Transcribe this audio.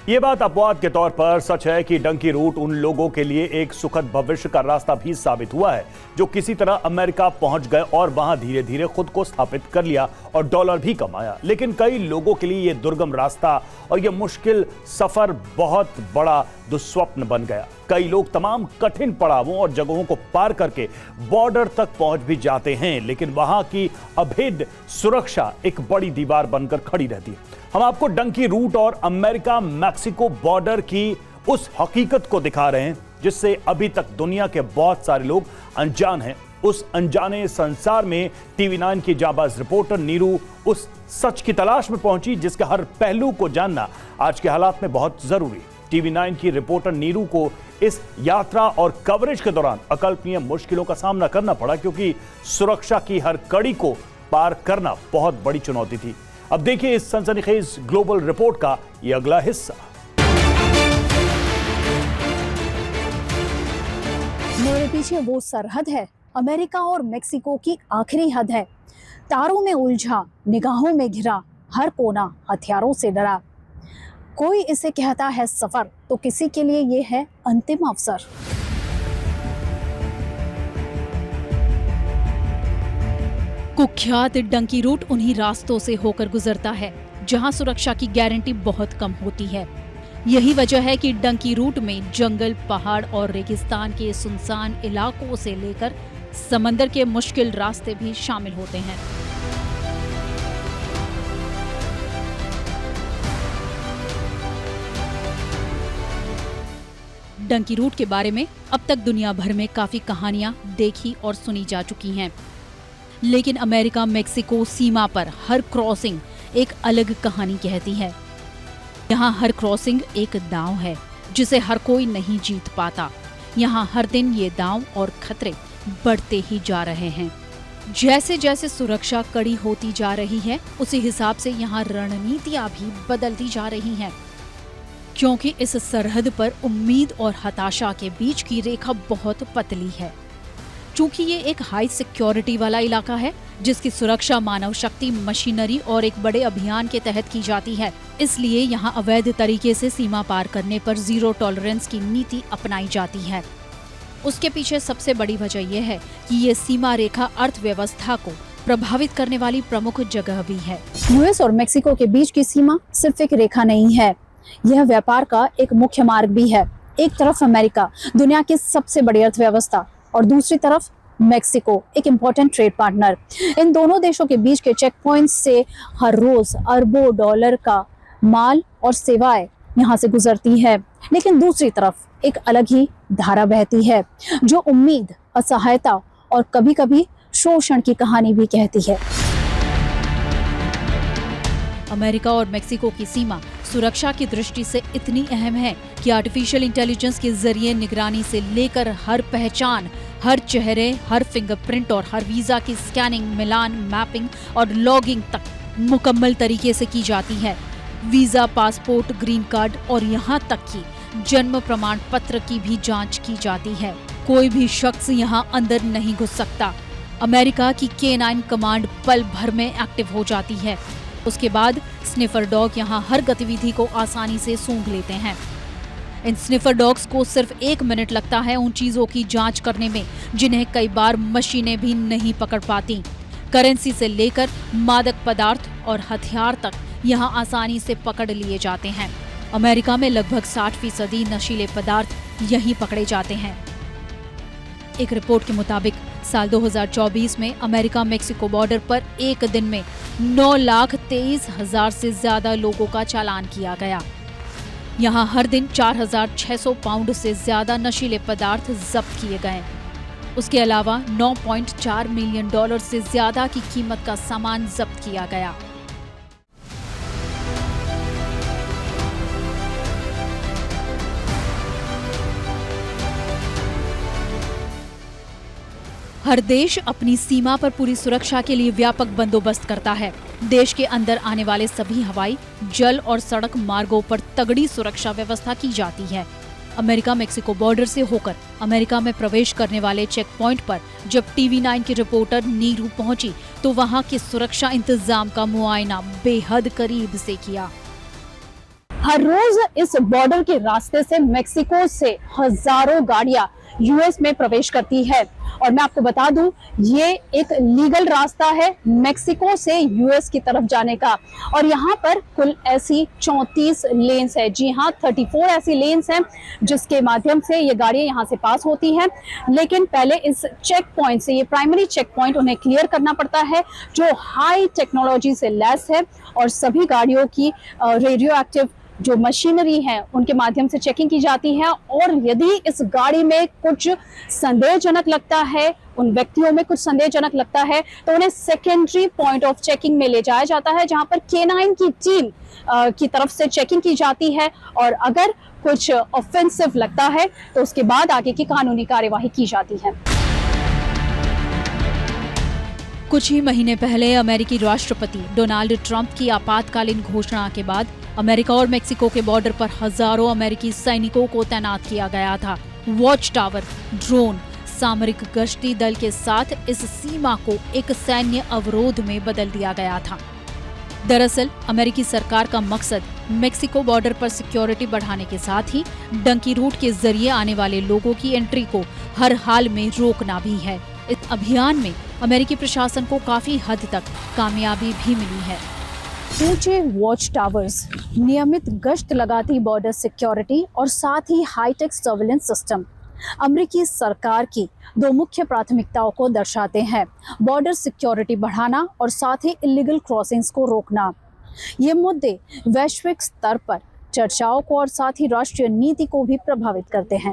ये बात अपवाद के तौर पर सच है कि डंकी रूट उन लोगों के लिए एक सुखद भविष्य का रास्ता भी साबित हुआ है जो किसी तरह अमेरिका पहुंच गए और वहां धीरे धीरे खुद को स्थापित कर लिया और डॉलर भी कमाया। लेकिन कई लोगों के लिए ये दुर्गम रास्ता और ये मुश्किल सफर बहुत बड़ा दुस्वप्न बन गया। कई लोग तमाम कठिन पड़ावों और जगहों को पार करके बॉर्डर तक पहुंच भी जाते हैं, लेकिन वहां की अभेद्य सुरक्षा एक बड़ी दीवार बनकर खड़ी रहती है। हम आपको डंकी रूट और अमेरिका मैक्सिको बॉर्डर की उस हकीकत को दिखा रहे हैं जिससे अभी तक दुनिया के बहुत सारे लोग अनजान हैं। उस अनजाने संसार में टीवी 9 की जाबाज रिपोर्टर नीरू उस सच की तलाश में पहुंची जिसके हर पहलू को जानना आज के हालात में बहुत जरूरी है। टीवी 9 की रिपोर्टर नीरू को इस यात्रा और कवरेज के दौरान अकल्पनीय मुश्किलों का सामना करना पड़ा क्योंकि सुरक्षा की हर कड़ी को पार करना बहुत बड़ी चुनौती थी। अब देखिए इस सनसनीखेज ग्लोबल रिपोर्ट का यह अगला हिस्सा। मेरे पीछे वो सरहद है, अमेरिका और मेक्सिको की आखिरी हद है। तारों में उलझा, निगाहों में घिरा, हर कोना हथियारों से डरा। कोई इसे कहता है सफर, तो किसी के लिए ये है अंतिम अवसर। कुख्यात डंकी रूट उन्हीं रास्तों से होकर गुजरता है जहां सुरक्षा की गारंटी बहुत कम होती है। यही वजह है कि डंकी रूट में जंगल, पहाड़ और रेगिस्तान के सुनसान इलाकों से लेकर समंदर के मुश्किल रास्ते भी शामिल होते हैं। डंकी रूट के बारे में अब तक दुनिया भर में काफी कहानियां देखी और सुनी जा चुकी हैं, लेकिन अमेरिका मेक्सिको सीमा पर हर क्रॉसिंग एक अलग कहानी कहती है। यहाँ हर क्रॉसिंग एक दांव है जिसे हर कोई नहीं जीत पाता। यहाँ हर दिन ये दांव और खतरे बढ़ते ही जा रहे हैं। जैसे जैसे सुरक्षा कड़ी होती जा रही है उसी हिसाब से यहाँ रणनीतियाँ भी बदलती जा रही हैं, क्योंकि इस सरहद पर उम्मीद और हताशा के बीच की रेखा बहुत पतली है। चूंकि ये एक हाई सिक्योरिटी वाला इलाका है जिसकी सुरक्षा मानव शक्ति, मशीनरी और एक बड़े अभियान के तहत की जाती है, इसलिए यहाँ अवैध तरीके से सीमा पार करने पर जीरो टॉलरेंस की नीति अपनाई जाती है। उसके पीछे सबसे बड़ी वजह यह है कि ये सीमा रेखा अर्थव्यवस्था को प्रभावित करने वाली प्रमुख जगह भी है। यूएस और मेक्सिको के बीच की सीमा सिर्फ एक रेखा नहीं है, यह व्यापार का एक मुख्य मार्ग भी है। एक तरफ अमेरिका, दुनिया की सबसे बड़ी अर्थव्यवस्था, और दूसरी तरफ मेक्सिको, एक इम्पोर्टेंट ट्रेड पार्टनर। इन दोनों देशों के बीच के चेक पॉइंट्स से हर रोज अरबों डॉलर का माल और सेवाएं यहाँ से गुजरती है। लेकिन दूसरी तरफ एक अलग ही धारा बहती है जो उम्मीद, असहायता और कभी-कभी शोषण की कहानी भी कहती है। अमेरिका और मेक्सिको की सीमा सुरक्षा की दृष्टि से इतनी अहम है कि आर्टिफिशियल इंटेलिजेंस के जरिए निगरानी से लेकर हर पहचान, हर चेहरे, हर फिंगरप्रिंट और हर वीजा की स्कैनिंग, मिलान, मैपिंग और लॉगिंग तक मुकम्मल तरीके से की जाती है। वीजा, पासपोर्ट, ग्रीन कार्ड और यहाँ तक कि जन्म प्रमाण पत्र की भी जांच की जाती है। कोई भी शख्स यहाँ अंदर नहीं घुस सकता। अमेरिका की K9 कमांड पल भर में एक्टिव हो जाती है। उसके बाद स्निफर डॉग यहाँ हर गतिविधि को आसानी से सूंघ लेते हैं। इन स्निफर डॉग्स को सिर्फ 1 मिनट लगता है उन चीजों की जांच करने में जिन्हें कई बार मशीनें भी नहीं पकड़ पाती। करेंसी से लेकर मादक पदार्थ और हथियार तक यहाँ आसानी से पकड़ लिए जाते हैं। अमेरिका में लगभग 60% नशीले पदार्थ यहीं पकड़े जाते हैं। एक रिपोर्ट के मुताबिक साल 2024 में अमेरिका मेक्सिको बॉर्डर पर एक दिन में 9,23,000 से ज्यादा लोगों का चालान किया गया। यहाँ हर दिन 4,600 पाउंड से ज्यादा नशीले पदार्थ जब्त किए गए। उसके अलावा 9.4 मिलियन डॉलर से ज्यादा की कीमत का सामान जब्त किया गया। हर देश अपनी सीमा पर पूरी सुरक्षा के लिए व्यापक बंदोबस्त करता है। देश के अंदर आने वाले सभी हवाई, जल और सड़क मार्गों पर तगड़ी सुरक्षा व्यवस्था की जाती है। अमेरिका मेक्सिको बॉर्डर से होकर अमेरिका में प्रवेश करने वाले चेक पॉइंट पर जब टीवी 9 की रिपोर्टर नीरू पहुंची तो वहां के सुरक्षा इंतजाम का मुआयना बेहद करीब से किया। हर रोज इस बॉर्डर के रास्ते से मेक्सिको से हजारों गाड़ियां यूएस में प्रवेश करती है और मैं आपको बता दूं ये एक लीगल रास्ता है मेक्सिको से यूएस की तरफ जाने का। और यहाँ पर कुल ऐसी 34 लेन्स है, जी हाँ 34 ऐसी लेन्स हैं जिसके माध्यम से ये गाड़ियां यहाँ से पास होती हैं। लेकिन पहले इस चेक पॉइंट से, ये प्राइमरी चेक पॉइंट उन्हें क्लियर करना पड़ता है जो हाई टेक्नोलॉजी से लैस है और सभी गाड़ियों की रेडियो एक्टिव जो मशीनरी है उनके माध्यम से चेकिंग की जाती है। और यदि इस गाड़ी में कुछ संदेहजनक लगता है, उन व्यक्तियों में कुछ संदेहजनक लगता है तो उन्हें सेकेंडरी पॉइंट ऑफ चेकिंग में ले जाया जाता है जहां पर K9 की टीम की तरफ से चेकिंग की जाती है और अगर कुछ ऑफेंसिव लगता है तो उसके बाद आगे की कानूनी कार्यवाही की जाती है। कुछ ही महीने पहले अमेरिकी राष्ट्रपति डोनाल्ड ट्रंप की आपातकालीन घोषणा के बाद अमेरिका और मेक्सिको के बॉर्डर पर हजारों अमेरिकी सैनिकों को तैनात किया गया था। वॉच टावर, ड्रोन, सामरिक गश्ती दल के साथ इस सीमा को एक सैन्य अवरोध में बदल दिया गया था। दरअसल अमेरिकी सरकार का मकसद मेक्सिको बॉर्डर पर सिक्योरिटी बढ़ाने के साथ ही डंकी रूट के जरिए आने वाले लोगों की एंट्री को हर हाल में रोकना भी है। इस अभियान में अमेरिकी प्रशासन को काफी हद तक कामयाबी भी मिली है। ऊंचे वॉच टावर्स, नियमित गश्त लगाती बॉर्डर सिक्योरिटी और साथ ही हाईटेक सर्विलेंस सिस्टम अमेरिकी सरकार की दो मुख्य प्राथमिकताओं को दर्शाते हैं, बॉर्डर सिक्योरिटी बढ़ाना और साथ ही इलीगल क्रॉसिंग्स को रोकना। ये मुद्दे वैश्विक स्तर पर चर्चाओं को और साथ ही राष्ट्रीय नीति को भी प्रभावित करते हैं।